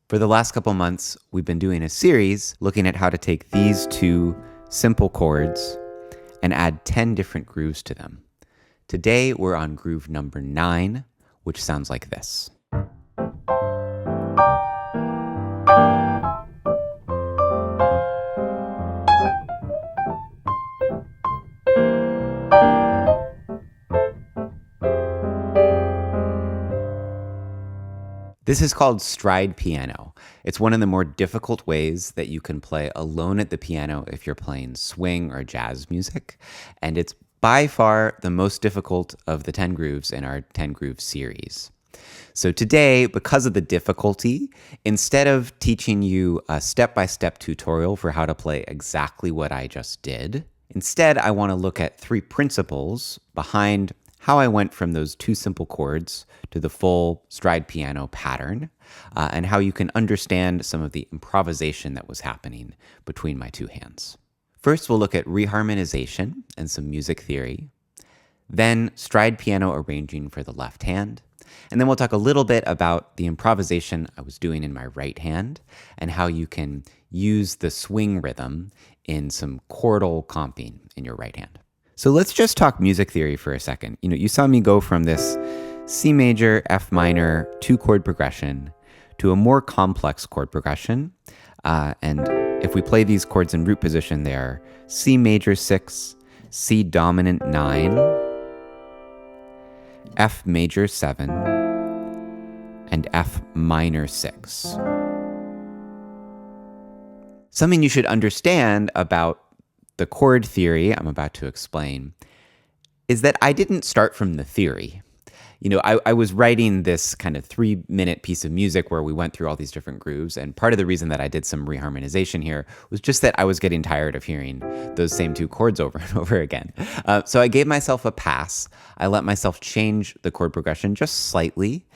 For the last couple months, we've been doing a series looking at how to take these two simple chords and add 10 different grooves to them. Today, we're on groove number 9, which sounds like this. This is called stride piano. It's one of the more difficult ways that you can play alone at the piano if you're playing swing or jazz music. And it's by far the most difficult of the 10 grooves in our 10 groove series. So today, because of the difficulty, instead of teaching you a step-by-step tutorial for how to play exactly what I just did, instead I want to look at 3 principles behind how I went from those 2 simple chords to the full stride piano pattern, and how you can understand some of the improvisation that was happening between my 2 hands. First, we'll look at reharmonization and some music theory, then stride piano arranging for the left hand, and then we'll talk a little bit about the improvisation I was doing in my right hand and how you can use the swing rhythm in some chordal comping in your right hand. So let's just talk music theory for a second. You saw me go from this C major, F minor, 2-chord progression to a more complex chord progression. And if we play these chords in root position, they are C major 6, C dominant 9, F major 7, and F minor 6. Something you should understand about the chord theory I'm about to explain is that I didn't start from the theory. I was writing this kind of 3-minute piece of music where we went through all these different grooves, and part of the reason that I did some reharmonization here was just that I was getting tired of hearing those same 2 chords over and over again. So I gave myself a pass. I let myself change the chord progression just slightly,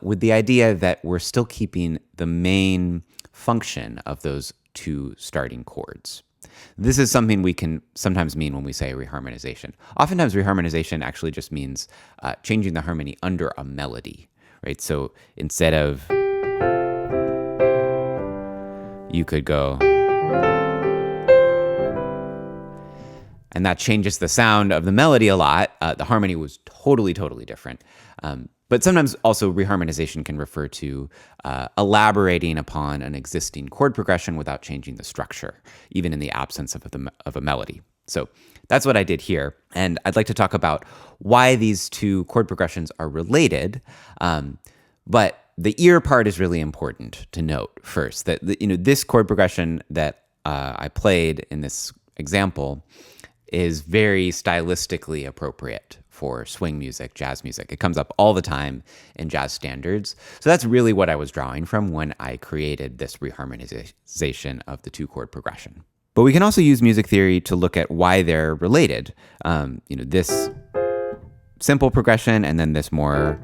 with the idea that we're still keeping the main function of those 2 starting chords. This is something we can sometimes mean when we say reharmonization. Oftentimes, reharmonization actually just means changing the harmony under a melody, right? So instead of, you could go, and that changes the sound of the melody a lot. The harmony was totally different. But sometimes also reharmonization can refer to elaborating upon an existing chord progression without changing the structure, even in the absence of a melody. So that's what I did here. And I'd like to talk about why these 2 chord progressions are related. But the ear part is really important to note first, that this chord progression that I played in this example is very stylistically appropriate for swing music, jazz music. It comes up all the time in jazz standards. So that's really what I was drawing from when I created this reharmonization of the 2-chord progression. But we can also use music theory to look at why they're related. This simple progression and then this more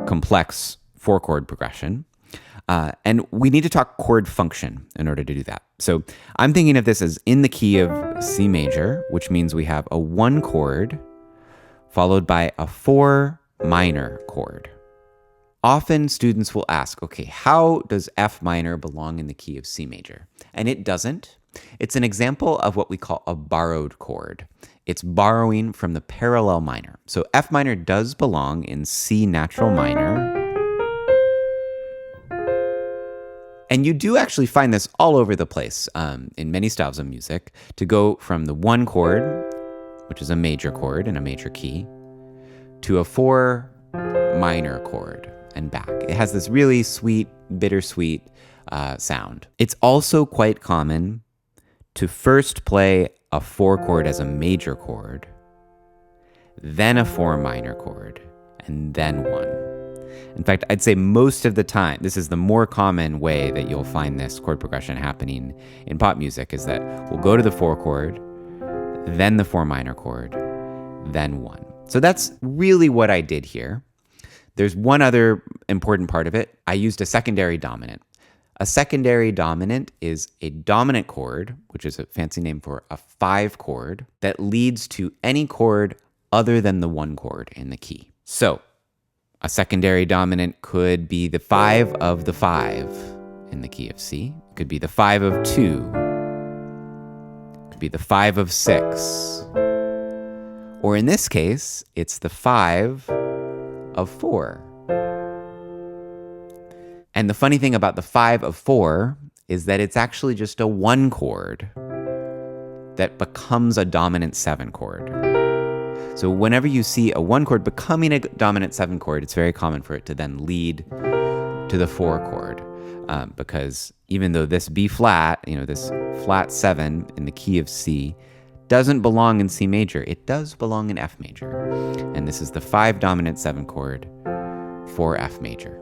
complex 4-chord progression. And we need to talk chord function in order to do that. So I'm thinking of this as in the key of C major, which means we have a 1 chord followed by a 4 minor chord. Often students will ask, okay, how does F minor belong in the key of C major? And it doesn't. It's an example of what we call a borrowed chord. It's borrowing from the parallel minor. So F minor does belong in C natural minor. And you do actually find this all over the place in many styles of music, to go from the 1 chord, which is a major chord in a major key, to a 4 minor chord and back. It has this really sweet, bittersweet sound. It's also quite common to first play a 4 chord as a major chord, then a 4 minor chord, and then 1. In fact, I'd say most of the time, this is the more common way that you'll find this chord progression happening in pop music, is that we'll go to the 4 chord, then the 4 minor chord, then 1. So that's really what I did here. There's one other important part of it. I used a secondary dominant. A secondary dominant is a dominant chord, which is a fancy name for a 5 chord, that leads to any chord other than the 1 chord in the key. So A secondary dominant could be the 5 of the 5 in the key of C. It could be the 5 of 2. It could be the 5 of 6. Or in this case, it's the 5 of 4. And the funny thing about the 5 of 4 is that it's actually just a 1 chord that becomes a dominant 7 chord. So whenever you see a 1 chord becoming a dominant 7 chord, it's very common for it to then lead to the 4 chord. Because even though this B flat, this flat 7 in the key of C, doesn't belong in C major, it does belong in F major. And this is the 5 dominant 7 chord for F major.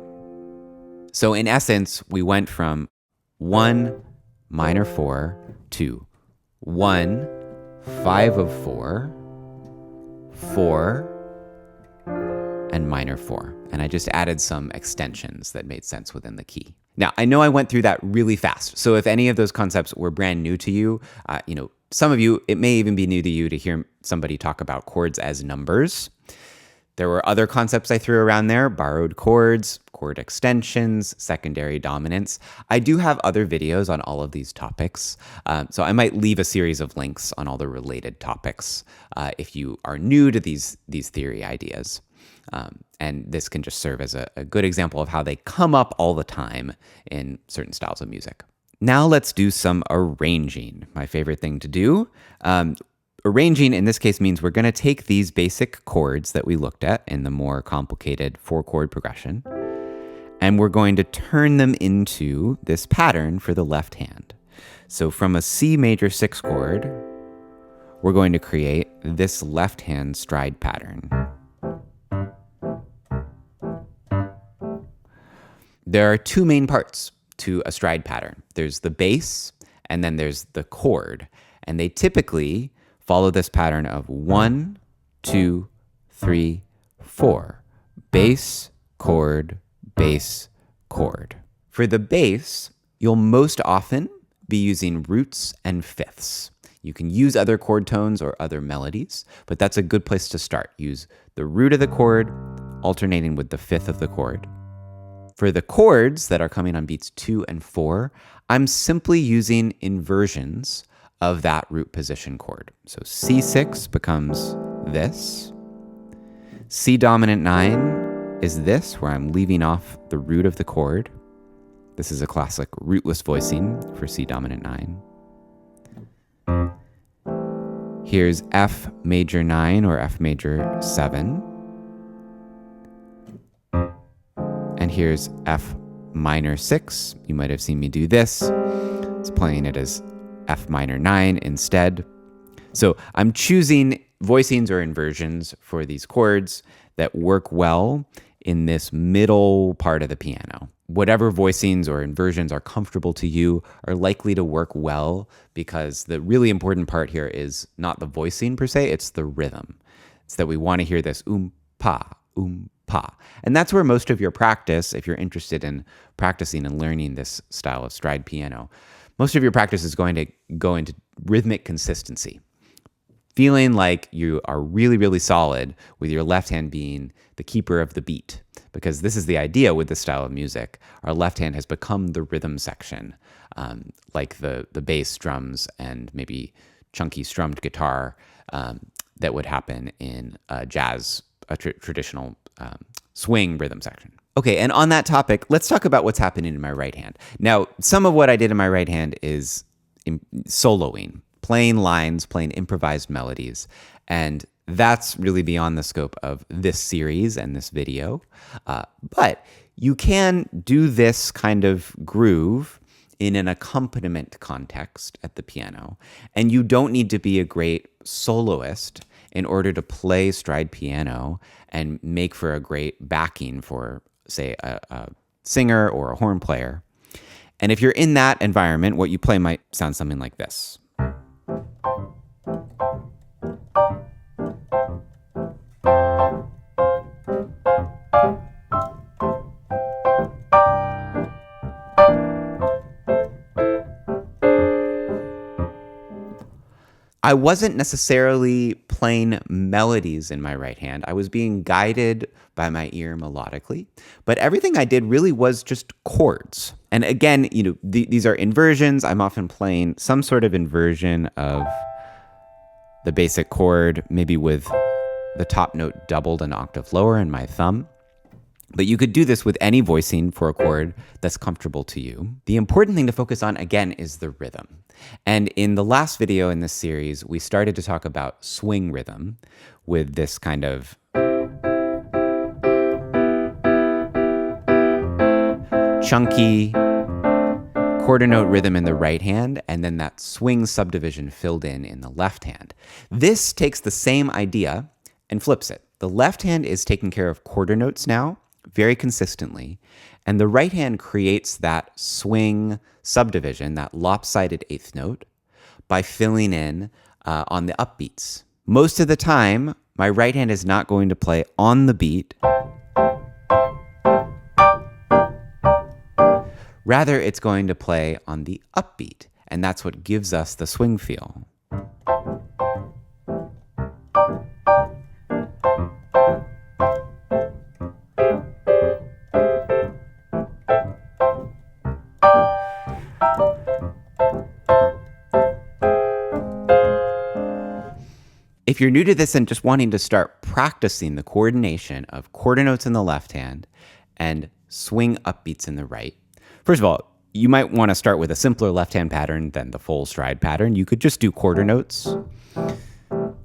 So in essence, we went from 1 minor 4 to 1 5 of 4, 4, and minor 4. And I just added some extensions that made sense within the key. Now, I know I went through that really fast. So if any of those concepts were brand new to you, some of you, it may even be new to you to hear somebody talk about chords as numbers. There were other concepts I threw around there: borrowed chords, chord extensions, secondary dominants. I do have other videos on all of these topics, so I might leave a series of links on all the related topics if you are new to these theory ideas. And this can just serve as a good example of how they come up all the time in certain styles of music. Now let's do some arranging, my favorite thing to do. Arranging in this case means we're going to take these basic chords that we looked at in the more complicated 4-chord progression, and we're going to turn them into this pattern for the left hand. So from a C major 6 chord, we're going to create this left hand stride pattern. There are 2 main parts to a stride pattern. There's the bass, and then there's the chord. And they typically follow this pattern of 1, 2, 3, 4. Bass, chord, bass, chord. For the bass, you'll most often be using roots and fifths. You can use other chord tones or other melodies, but that's a good place to start. Use the root of the chord alternating with the fifth of the chord. For the chords that are coming on beats 2 and 4, I'm simply using inversions of that root position chord. So C6 becomes this. C dominant 9 is this, where I'm leaving off the root of the chord. This is a classic rootless voicing for C dominant 9. Here's F major 9 or F major 7. And here's F minor 6. You might have seen me do this. It's playing it as F minor 9 instead. So I'm choosing voicings or inversions for these chords that work well in this middle part of the piano. Whatever voicings or inversions are comfortable to you are likely to work well, because the really important part here is not the voicing per se, it's the rhythm. It's that we want to hear this pa, pa. And that's where most of your practice, if you're interested in practicing and learning this style of stride piano, most of your practice is going to go into rhythmic consistency. Feeling like you are really, really solid with your left hand being the keeper of the beat. Because this is the idea with this style of music. Our left hand has become the rhythm section, like the bass, drums, and maybe chunky strummed guitar that would happen in jazz, a traditional swing rhythm section. Okay, and on that topic, let's talk about what's happening in my right hand. Now, some of what I did in my right hand is soloing, playing lines, playing improvised melodies, and that's really beyond the scope of this series and this video. But you can do this kind of groove in an accompaniment context at the piano, and you don't need to be a great soloist in order to play stride piano and make for a great backing for, say, a singer or a horn player. And if you're in that environment, what you play might sound something like this. I wasn't necessarily playing melodies in my right hand. I was being guided by my ear melodically, but everything I did really was just chords. And again, these are inversions. I'm often playing some sort of inversion of the basic chord, maybe with the top note doubled an octave lower in my thumb. But you could do this with any voicing for a chord that's comfortable to you. The important thing to focus on, again, is the rhythm. And in the last video in this series, we started to talk about swing rhythm with this kind of chunky quarter note rhythm in the right hand, and then that swing subdivision filled in the left hand. This takes the same idea and flips it. The left hand is taking care of quarter notes now, very consistently, and the right hand creates that swing subdivision, that lopsided eighth note, by filling in on the upbeats. Most of the time, my right hand is not going to play on the beat. Rather, it's going to play on the upbeat, and that's what gives us the swing feel. If you're new to this and just wanting to start practicing the coordination of quarter notes in the left hand and swing upbeats in the right, first of all, you might want to start with a simpler left hand pattern than the full stride pattern. You could just do quarter notes.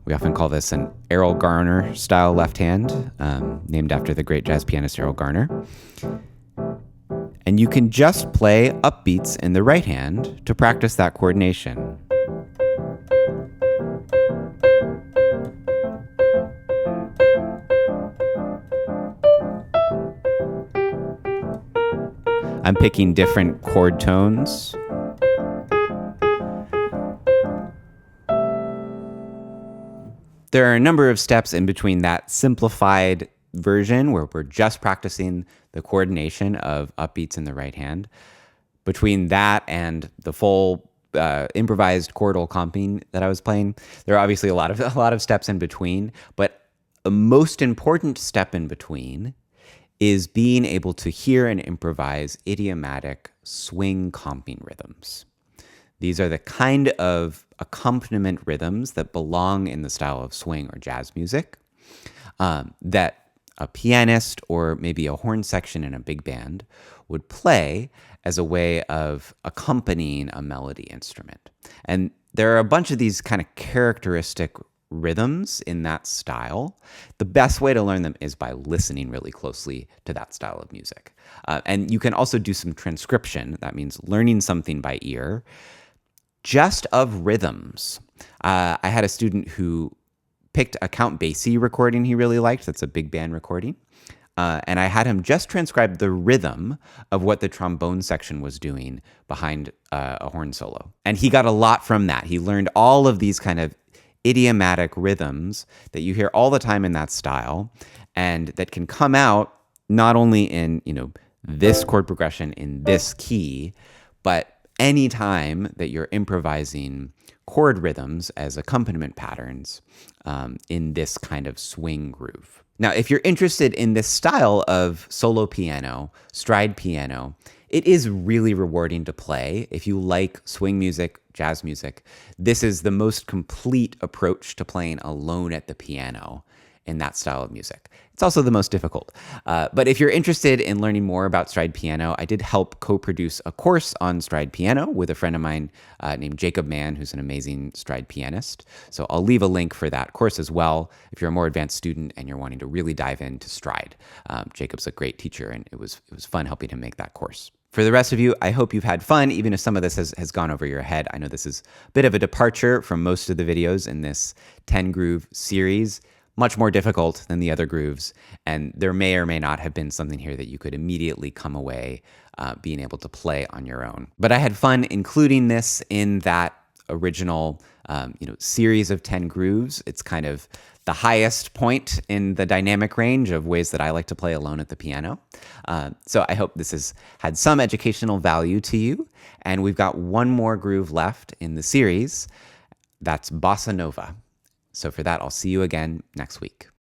We often call this an Errol Garner style left hand, named after the great jazz pianist Errol Garner. And you can just play upbeats in the right hand to practice that coordination. I'm picking different chord tones. There are a number of steps in between that simplified version where we're just practicing the coordination of upbeats in the right hand. Between that and the full improvised chordal comping that I was playing, there are obviously a lot of steps in between, but the most important step in between is being able to hear and improvise idiomatic swing comping rhythms. These are the kind of accompaniment rhythms that belong in the style of swing or jazz music that a pianist or maybe a horn section in a big band would play as a way of accompanying a melody instrument. And there are a bunch of these kind of characteristic rhythms in that style. The best way to learn them is by listening really closely to that style of music. And you can also do some transcription. That means learning something by ear, just of rhythms. I had a student who picked a Count Basie recording he really liked. That's a big band recording. And I had him just transcribe the rhythm of what the trombone section was doing behind a horn solo. And he got a lot from that. He learned all of these kind of idiomatic rhythms that you hear all the time in that style and that can come out not only in, this chord progression in this key, but any time that you're improvising chord rhythms as accompaniment patterns in this kind of swing groove. Now, if you're interested in this style of solo piano, stride piano, it is really rewarding to play. If you like swing music, jazz music, this is the most complete approach to playing alone at the piano in that style of music. It's also the most difficult. But if you're interested in learning more about stride piano, I did help co-produce a course on stride piano with a friend of mine named Jacob Mann, who's an amazing stride pianist. So I'll leave a link for that course as well if you're a more advanced student and you're wanting to really dive into stride. Jacob's a great teacher, and it was fun helping him make that course. For the rest of you, I hope you've had fun, even if some of this has gone over your head. I know this is a bit of a departure from most of the videos in this 10-groove series, much more difficult than the other grooves, and there may or may not have been something here that you could immediately come away being able to play on your own. But I had fun including this in that original series of 10 grooves. It's kind of the highest point in the dynamic range of ways that I like to play alone at the piano. So I hope this has had some educational value to you. And we've got one more groove left in the series. That's bossa nova. So for that, I'll see you again next week.